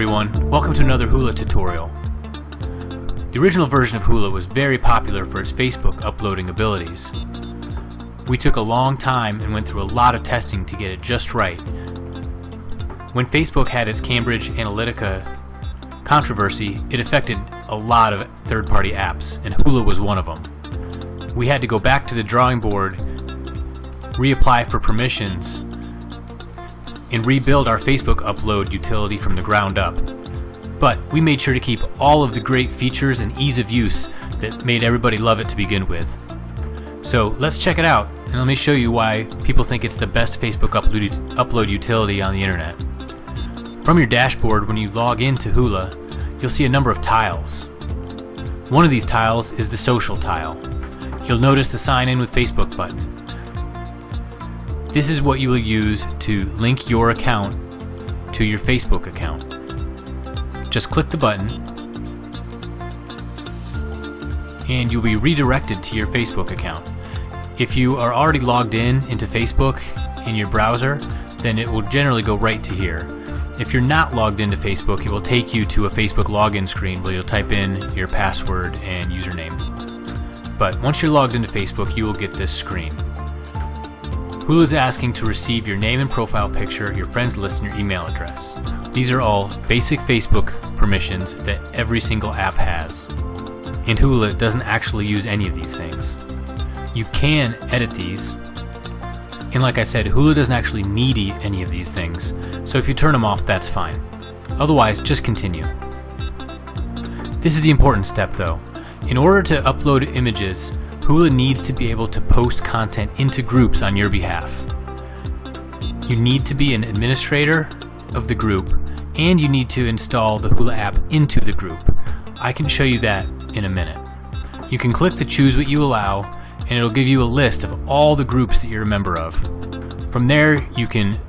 everyone, welcome to another Hula tutorial. The original version of Hula was very popular for its Facebook uploading abilities. We took a long time and went through a lot of testing to get it just right. When Facebook had its Cambridge Analytica controversy, it affected a lot of third-party apps, and Hula was one of them. We had to go back to the drawing board, reapply for permissions, and rebuild our Facebook upload utility from the ground up. But we made sure to keep all of the great features and ease of use that made everybody love it to begin with. So let's check it out, and let me show you why people think it's the best Facebook upload utility on the internet. From your dashboard, when you log into Hula, you'll see a number of tiles. One of these tiles is the social tile. You'll notice the sign in with Facebook button. This is what you will use to link your account to your Facebook account. Just click the button and you'll be redirected to your Facebook account. If you are already logged into Facebook in your browser, then it will generally go right to here. If you're not logged into Facebook, it will take you to a Facebook login screen where you'll type in your password and username. But once you're logged into Facebook, you will get this screen. Hula is asking to receive your name and profile picture, your friends list, and your email address. These are all basic Facebook permissions that every single app has. And Hula doesn't actually use any of these things. You can edit these, and like I said, Hula doesn't actually need any of these things, so if you turn them off, that's fine. Otherwise, just continue. This is the important step though. In order to upload images, Hula needs to be able to post content into groups on your behalf. You need to be an administrator of the group, and you need to install the Hula app into the group. I can show you that in a minute. You can click the Choose What You Allow, and it'll give you a list of all the groups that you're a member of. From there, you can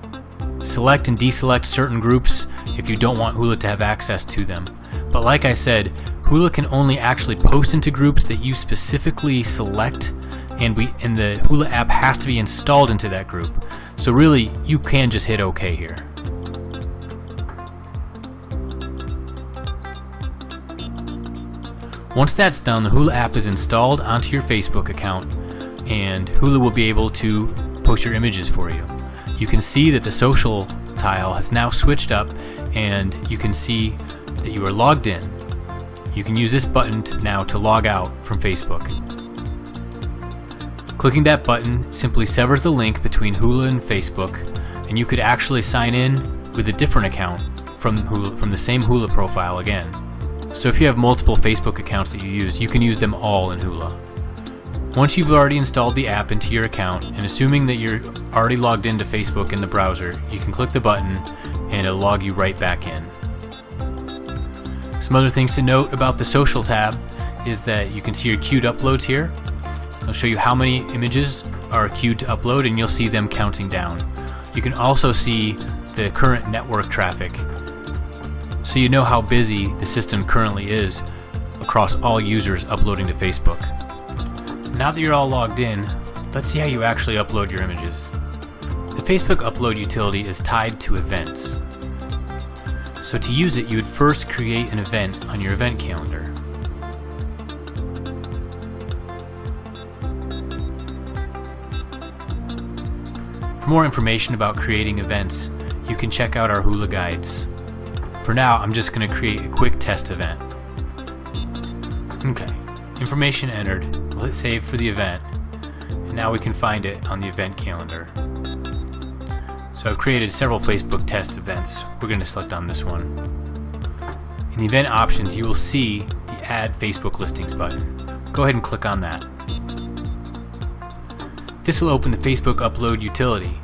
select and deselect certain groups if you don't want Hula to have access to them. But like I said, Hula can only actually post into groups that you specifically select, and the Hula app has to be installed into that group. So really, you can just hit OK here. Once that's done, the Hula app is installed onto your Facebook account, and Hula will be able to post your images for you. You can see that the social tile has now switched up, and you can see that you are logged in. You can use this button now to log out from Facebook. Clicking that button simply severs the link between Hula and Facebook, and you could actually sign in with a different account from the same Hula profile again. So if you have multiple Facebook accounts that you use, you can use them all in Hula. Once you've already installed the app into your account, and assuming that you're already logged into Facebook in the browser, you can click the button and it'll log you right back in. Some other things to note about the social tab is that you can see your queued uploads here. I'll show you how many images are queued to upload, and you'll see them counting down. You can also see the current network traffic, so you know how busy the system currently is across all users uploading to Facebook. Now that you're all logged in, let's see how you actually upload your images. The Facebook upload utility is tied to events. So to use it, you would first create an event on your event calendar. For more information about creating events, you can check out our Hula guides. For now, I'm just going to create a quick test event. Okay, information entered. We'll hit save for the event, and now we can find it on the event calendar. So I've created several Facebook test events. We're going to select on this one. In the event options, you will see the Add Facebook Listings button. Go ahead and click on that. This will open the Facebook upload utility.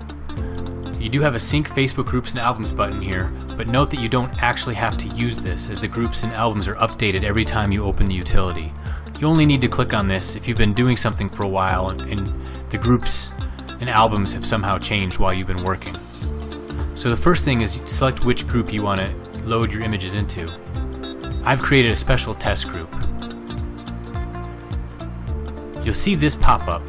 You do have a Sync Facebook Groups and Albums button here, but note that you don't actually have to use this, as the groups and albums are updated every time you open the utility. You only need to click on this if you've been doing something for a while and the groups and albums have somehow changed while you've been working. So the first thing is you select which group you want to load your images into. I've created a special test group. You'll see this pop up.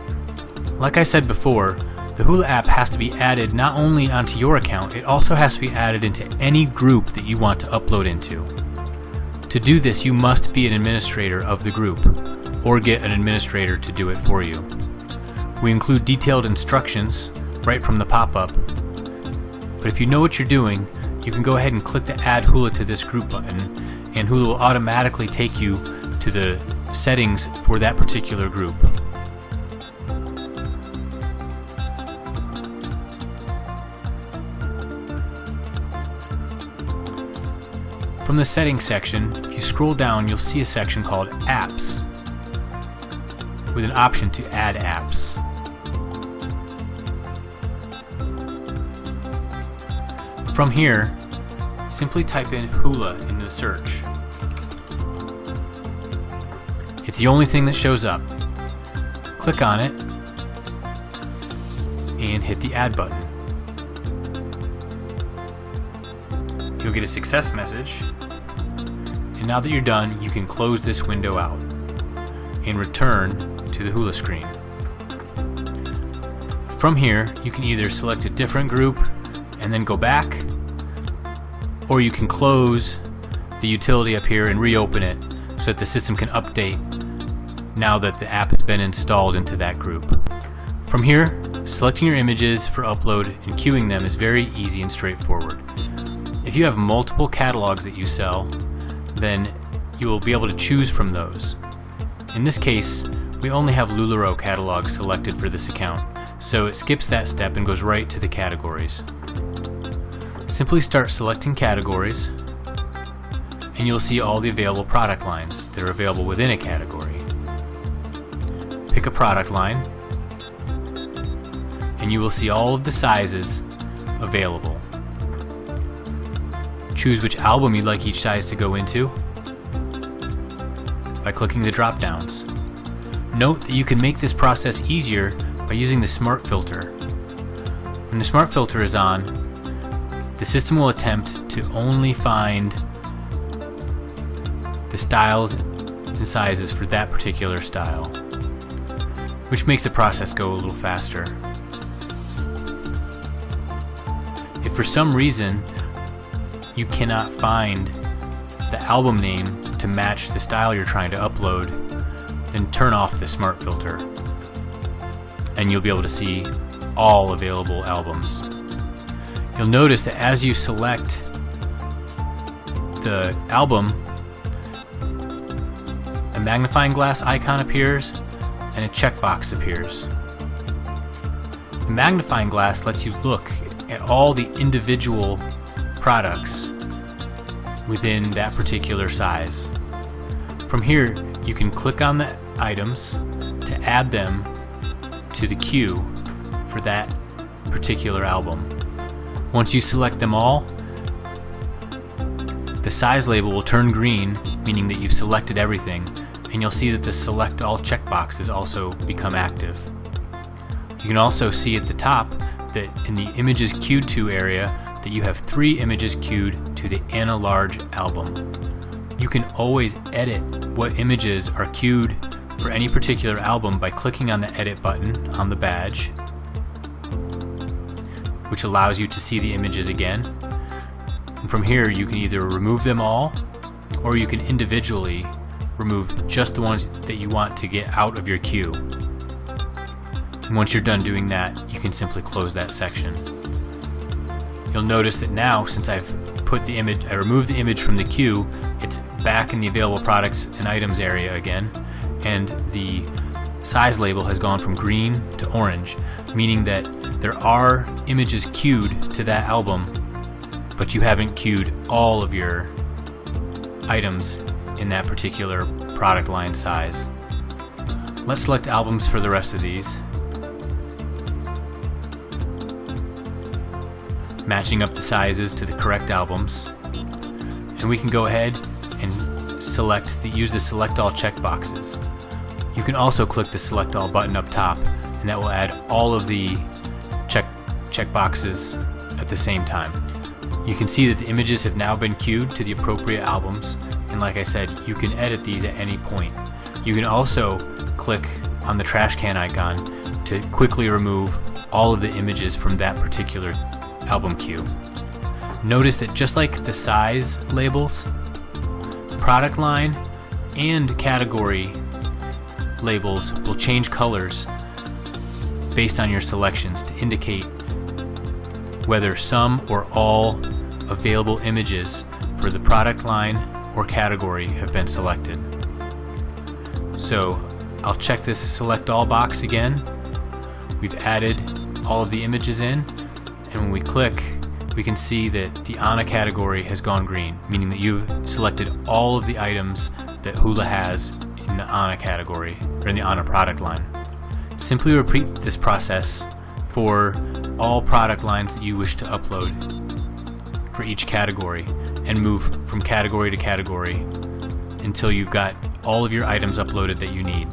Like I said before, The Hula app has to be added not only onto your account, it also has to be added into any group that you want to upload into. To do this, you must be an administrator of the group, or get an administrator to do it for you. We include detailed instructions right from the pop-up, but if you know what you're doing, you can go ahead and click the Add Hula to this group button, and Hula will automatically take you to the settings for that particular group. From the settings section, if you scroll down, you'll see a section called Apps, with an option to add apps. From here, simply type in Hula in the search. It's the only thing that shows up. Click on it and hit the Add button. You'll get a success message, and now that you're done, you can close this window out and return to the Hula screen. From here, you can either select a different group and then go back, or you can close the utility up here and reopen it so that the system can update now that the app has been installed into that group. From here, selecting your images for upload and queuing them is very easy and straightforward. If you have multiple catalogs that you sell, then you will be able to choose from those. In this case, we only have LuLaRoe catalogs selected for this account, so it skips that step and goes right to the categories. Simply start selecting categories, and you'll see all the available product lines that are available within a category. Pick a product line, and you will see all of the sizes available. Choose which album you'd like each size to go into by clicking the drop downs. Note that you can make this process easier by using the Smart Filter. When the Smart Filter is on, the system will attempt to only find the styles and sizes for that particular style, which makes the process go a little faster. If for some reason you cannot find the album name to match the style you're trying to upload, then turn off the Smart Filter, and you'll be able to see all available albums. You'll notice that as you select the album, a magnifying glass icon appears and a checkbox appears. The magnifying glass lets you look at all the individual products within that particular size. From here, you can click on the items to add them to the queue for that particular album. Once you select them all, the size label will turn green, meaning that you've selected everything, and you'll see that the Select All checkboxes also become active. You can also see at the top that in the Images Queued To area that you have 3 images queued to the Anna Large album. You can always edit what images are queued for any particular album by clicking on the Edit button on the badge, which allows you to see the images again. And from here you can either remove them all, or you can individually remove just the ones that you want to get out of your queue. And once you're done doing that, you can simply close that section. You'll notice that now, since I removed the image from the queue, it's back in the available products and items area again, and the size label has gone from green to orange, meaning that there are images queued to that album, but you haven't queued all of your items in that particular product line size. Let's select albums for the rest of these, matching up the sizes to the correct albums, and we can go ahead and use the Select All checkboxes. You can also click the Select All button up top, and that will add all of the checkboxes at the same time. You can see that the images have now been queued to the appropriate albums, and like I said, you can edit these at any point. You can also click on the trash can icon to quickly remove all of the images from that particular album queue. Notice that just like the size labels, product line and category labels will change colors based on your selections to indicate whether some or all available images for the product line or category have been selected. So I'll check this select all box again. We've added all of the images in, and when we click, we can see that the ANA category has gone green, meaning that you've selected all of the items that Hula has in the ANA category, or in the ANA product line. Simply repeat this process for all product lines that you wish to upload for each category, and move from category to category until you've got all of your items uploaded that you need.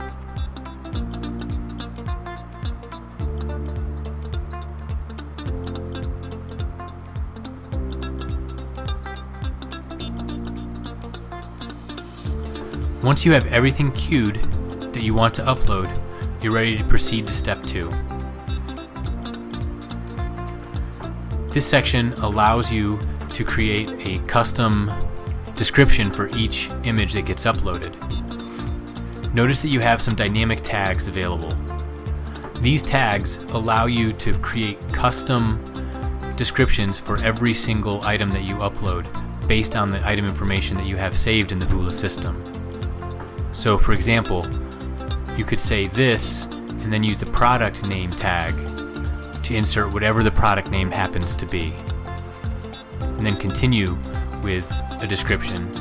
Once you have everything queued that you want to upload, you're ready to proceed to step 2. This section allows you to create a custom description for each image that gets uploaded. Notice that you have some dynamic tags available. These tags allow you to create custom descriptions for every single item that you upload based on the item information that you have saved in the Hula system. So for example, you could say this and then use the product name tag to insert whatever the product name happens to be, and then continue with a description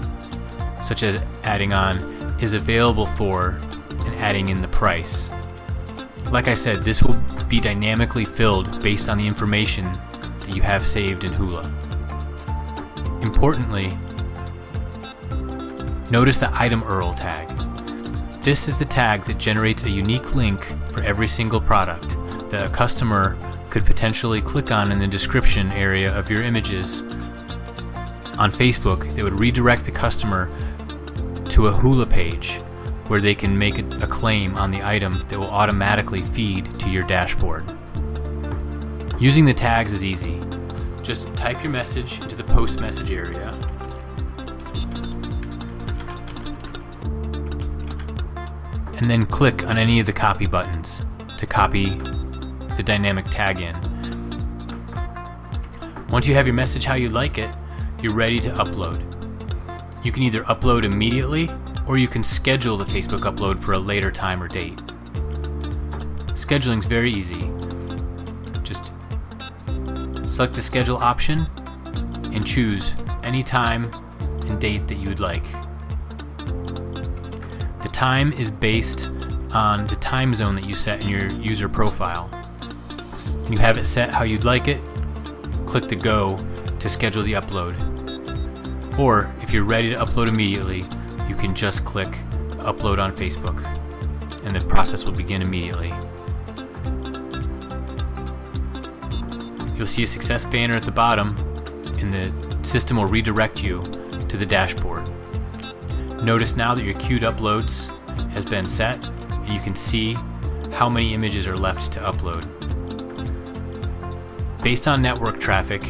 such as adding on is available for and adding in the price. Like I said, this will be dynamically filled based on the information that you have saved in Hula. Importantly, notice the item URL tag. This is the tag that generates a unique link for every single product that a customer could potentially click on in the description area of your images on Facebook that would redirect the customer to a Hula page where they can make a claim on the item that will automatically feed to your dashboard. Using the tags is easy. Just type your message into the post message area, and then click on any of the copy buttons to copy the dynamic tag in. Once you have your message how you like it, you're ready to upload. You can either upload immediately, or you can schedule the Facebook upload for a later time or date. Scheduling is very easy. Just select the schedule option and choose any time and date that you would like. The time is based on the time zone that you set in your user profile. When you have it set how you'd like it, click the Go to schedule the upload. Or if you're ready to upload immediately, you can just click Upload on Facebook, and the process will begin immediately. You'll see a success banner at the bottom, and the system will redirect you to the dashboard. Notice now that your queued uploads has been set, and you can see how many images are left to upload. Based on network traffic,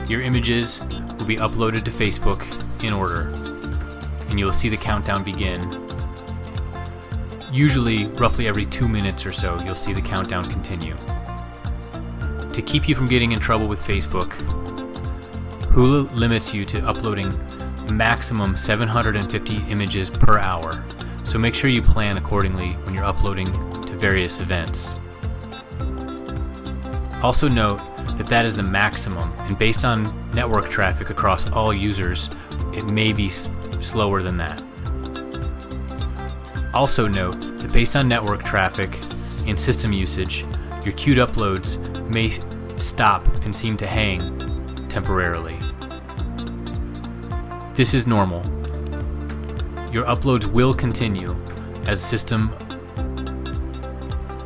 your images will be uploaded to Facebook in order, and you'll see the countdown begin. Usually, roughly every 2 minutes or so, you'll see the countdown continue. To keep you from getting in trouble with Facebook, Hula limits you to uploading a maximum 750 images per hour, so make sure you plan accordingly when you're uploading to various events. Also note that that is the maximum, and based on network traffic across all users, it may be slower than that. Also note that based on network traffic and system usage, your queued uploads may stop and seem to hang temporarily. This is normal. Your uploads will continue as system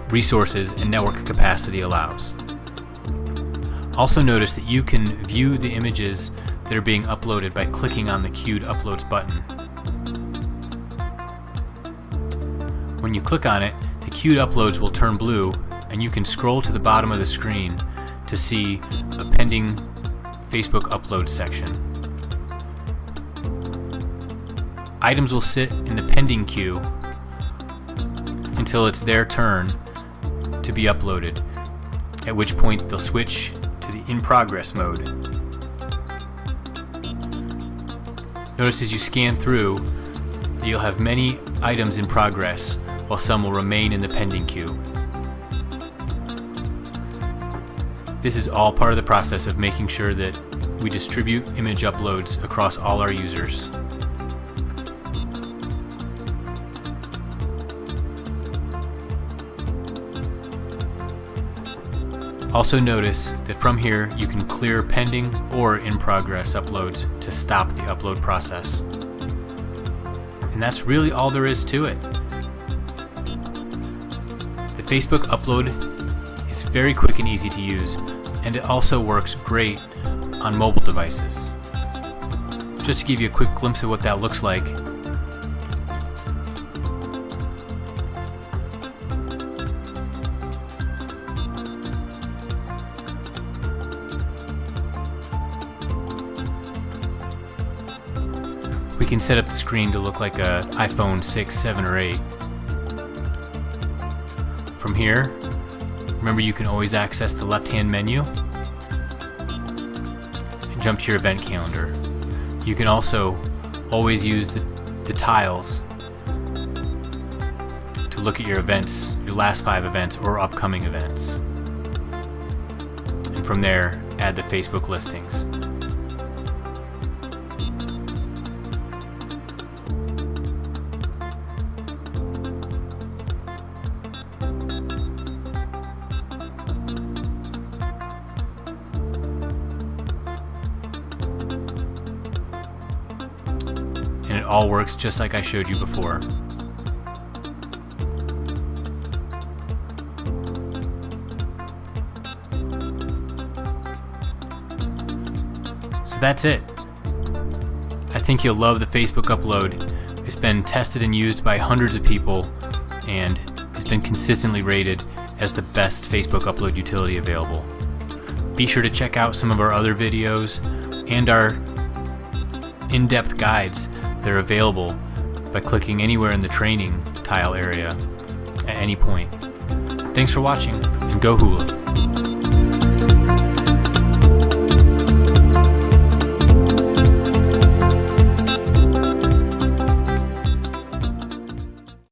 resources and network capacity allows. Also notice that you can view the images that are being uploaded by clicking on the Queued Uploads button. When you click on it, the queued uploads will turn blue and you can scroll to the bottom of the screen to see a pending Facebook upload section. Items will sit in the pending queue until it's their turn to be uploaded, at which point they'll switch to the in progress mode. Notice as you scan through that you'll have many items in progress while some will remain in the pending queue. This is all part of the process of making sure that we distribute image uploads across all our users. Also notice that from here you can clear pending or in progress uploads to stop the upload process. And that's really all there is to it. The Facebook upload is very quick and easy to use, and it also works great on mobile devices. Just to give you a quick glimpse of what that looks like, we can set up the screen to look like an iPhone 6, 7, or 8. From here, remember you can always access the left-hand menu and jump to your event calendar. You can also always use the tiles to look at your events, your last 5 events or upcoming events. And from there, add the Facebook listings. And it all works just like I showed you before. So that's it. I think you'll love the Facebook upload. It's been tested and used by hundreds of people and has been consistently rated as the best Facebook upload utility available. Be sure to check out some of our other videos and our in-depth guides. They're available by clicking anywhere in the training tile area at any point. Thanks for watching, and go Hula!